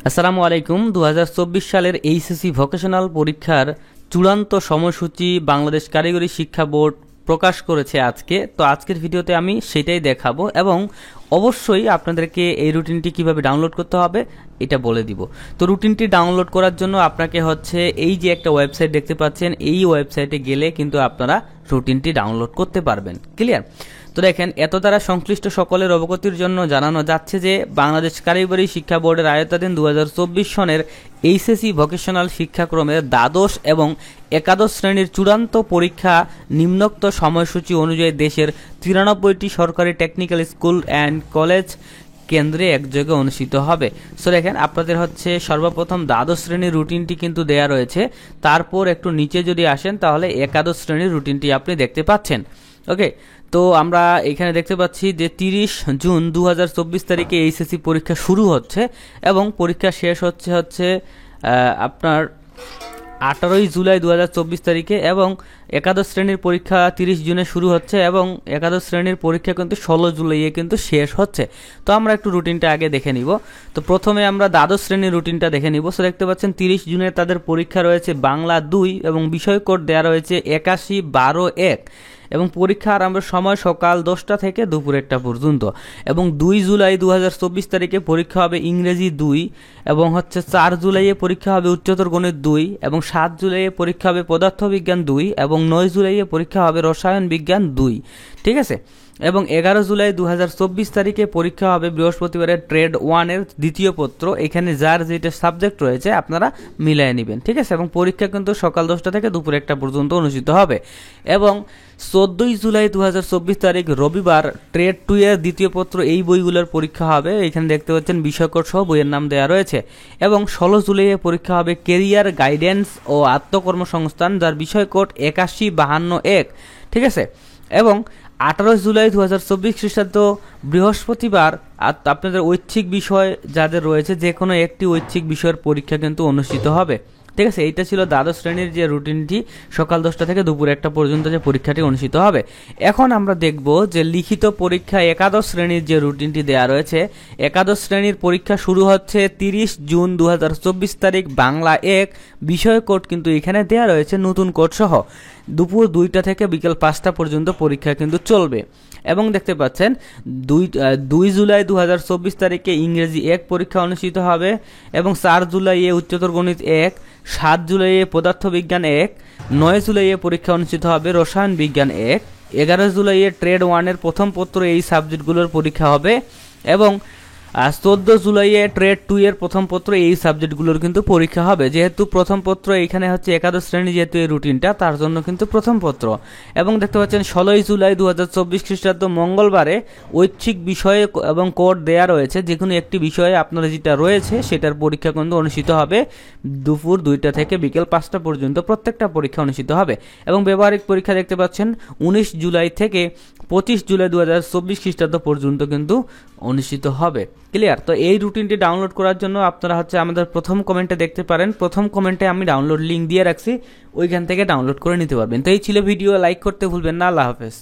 আসসালামু আলাইকুম। 2024 সালের এইচএসসি ভোকেশনাল পরীক্ষার চূড়ান্ত সময়সূচি বাংলাদেশ কারিগরি শিক্ষা বোর্ড প্রকাশ করেছে আজকে। তো আজকের ভিডিওতে আমি সেটাই দেখাবো এবং অবশ্যই আপনাদেরকে এই রুটিনটি কিভাবে ডাউনলোড করতে হবে এটা বলে দিব। তো রুটিনটি ডাউনলোড করার জন্য আপনাকে এই যে একটা ওয়েবসাইট দেখতে পাচ্ছেন, এই ওয়েবসাইটে গেলে কিন্তু আপনারা রুটিনটি ডাউনলোড করতে পারবেন। ক্লিয়ার? তো দেখেন, এত দ্বারা সংশ্লিষ্ট সকলের অবগতির জন্য জানানো যাচ্ছে যে বাংলাদেশ কারিগরি শিক্ষা বোর্ডের আয়ত্তাধীন 2024 সনের এইচএসসি ভোকেশনাল শিক্ষাক্রমের দ্বাদশ এবং একাদশ শ্রেণীর চূড়ান্ত পরীক্ষা নিম্নোক্ত সময়সূচি অনুযায়ী দেশের 93টি সরকারি টেকনিক্যাল স্কুল অ্যান্ড কলেজ কেন্দ্রে একযোগে অনুষ্ঠিত হবে। সো দেখেন, আপনাদের সর্বপ্রথম দ্বাদশ শ্রেণীর রুটিনটি কিন্তু দেয়া রয়েছে। তারপর একটু নিচে যদি আসেন তাহলে একাদশ শ্রেণীর রুটিনটি আপনি দেখতে পাচ্ছেন। ওকে, তো আমরা এখানে দেখতে পাচ্ছি যে 30 জুন 2024 তারিখে এইচএসসি পরীক্ষা শুরু হচ্ছে এবং পরীক্ষা শেষ হচ্ছে আপনার 18 জুলাই 2024 তারিখে এবং একাদশ শ্রেণীর পরীক্ষা 30 জুনে শুরু হচ্ছে এবং একাদশ শ্রেণীর পরীক্ষা কিন্তু 16 জুলাইয়ে কিন্তু শেষ হচ্ছে। তো আমরা একটু রুটিনটা আগে দেখে নিব। তো প্রথমে আমরা দ্বাদশ শ্রেণীর রুটিনটা দেখে নিব। সো দেখতে পাচ্ছেন 30 জুনে তাদের পরীক্ষা রয়েছে বাংলা 2 এবং বিষয় কোড দেওয়া রয়েছে 81-12-1 এবং পরীক্ষা আরম্ভের সময় সকাল 10টা থেকে দুপুর 1টা পর্যন্ত এবং 2 জুলাই 2024 তারিখে পরীক্ষা হবে ইংরেজি 2 এবং 4 জুলাইয়ে পরীক্ষা হবে উচ্চতর গণিত 2 এবং 7 জুলাইয়ে পরীক্ষা হবে পদার্থবিজ্ঞান 2 এবং 9 জুলাইয়ে পরীক্ষা হবে রসায়ন বিজ্ঞান 2। ঠিক আছে? এবং 11 জুলাই 2024 তারিখে পরীক্ষা হবে বৃহস্পতিবারের ট্রেড 1 এর দ্বিতীয় পত্র। এখানে যার যেটা সাবজেক্ট রয়েছে আপনারা মিলিয়ে নেবেন। ঠিক আছে? এবং পরীক্ষা কিন্তু সকাল 10টা থেকে দুপুর 1টা পর্যন্ত অনুষ্ঠিত হবে। এবং 14 জুলাই 2024 তারিখ রবিবার ট্রেড 2 এর দ্বিতীয় পত্র, এই বইগুলোর পরীক্ষা হবে। এখানে দেখতে পাচ্ছেন বিষয়কোড সহ বইয়ের নাম দেওয়া রয়েছে। এবং 16 জুলাইয়ে পরীক্ষা হবে কেরিয়ার গাইডেন্স ও আত্মকর্মসংস্থান, যার বিষয়কোড 81-52-1। ঠিক আছে? এবং 18 জুলাই 2024 খ্রিস্টাব্দ বৃহস্পতিবার আপনাদের ঐচ্ছিক বিষয় যাদের রয়েছে যে কোনো একটি ঐচ্ছিক বিষয়ের পরীক্ষা কিন্তু অনুষ্ঠিত হবে। ঠিক আছে? এইটা ছিল দ্বাদশ শ্রেণীর যে রুটিনটি, সকাল 10টা থেকে দুপুর 1টা পর্যন্ত যে পরীক্ষাটি অনুষ্ঠিত হবে। এখন আমরা দেখব যে লিখিত পরীক্ষা একাদশ শ্রেণীর যে রুটিনটি দেওয়া রয়েছে। একাদশ শ্রেণীর পরীক্ষা শুরু হচ্ছে 30 জুন 2024 তারিখ বাংলা 1, বিষয় কোড কিন্তু এখানে দেওয়া রয়েছে নতুন কোড সহ। দুপুর 2টা থেকে বিকেল 5টা পর্যন্ত পরীক্ষা কিন্তু চলবে। এবং দেখতে পাচ্ছেন 2 জুলাই 2024 তারিখে ইংরেজি 1 পরীক্ষা অনুষ্ঠিত হবে এবং 4 জুলাইয়ে উচ্চতর গণিত 1, 7 জুলাইয়ে পদার্থবিজ্ঞান 1, 9 জুলাইয়ে পরীক্ষা অনুষ্ঠিত হবে রসায়ন বিজ্ঞান 1, 11 জুলাইয়ে ট্রেড 1 এর প্রথম পত্র এই সাবজেক্টগুলোর পরীক্ষা হবে এবং 14 জুলাইয়ে ট্রেড 2 এর প্রথম পত্র এই সাবজেক্টগুলোর কিন্তু পরীক্ষা হবে। যেহেতু প্রথম পত্র এখানে একাদশ শ্রেণী, যেহেতু এই রুটিনটা, তার জন্য কিন্তু প্রথম পত্র। এবং দেখতে পাচ্ছেন 16 জুলাই 2024 খ্রিস্টাব্দ মঙ্গলবারে ঐচ্ছিক বিষয়ে এবং কোড দেয়া রয়েছে। যে কোনো একটি বিষয়ে আপনার যেটা রয়েছে সেটার পরীক্ষা কিন্তু অনুষ্ঠিত হবে দুপুর 2টা থেকে বিকেল 5টা পর্যন্ত। প্রত্যেকটা পরীক্ষা অনুষ্ঠিত হবে এবং ব্যবহারিক পরীক্ষা দেখতে পাচ্ছেন 19 জুলাই থেকে 25 জুলাই 2024 খ্রিস্টাব্দ পর্যন্ত কিন্তু অনুষ্ঠিত হবে। ক্লিয়ার? তো এই রুটিনটি ডাউনলোড করার জন্য আপনারা আমাদের প্রথম কমেন্টে দেখতে পারেন। প্রথম কমেন্টে আমি ডাউনলোড লিঙ্ক দিয়ে রাখছি, ওইখান থেকে ডাউনলোড করে নিতে পারবেন। তো এই ছিল ভিডিও, লাইক করতে ভুলবেন না। আল্লাহ হাফেজ।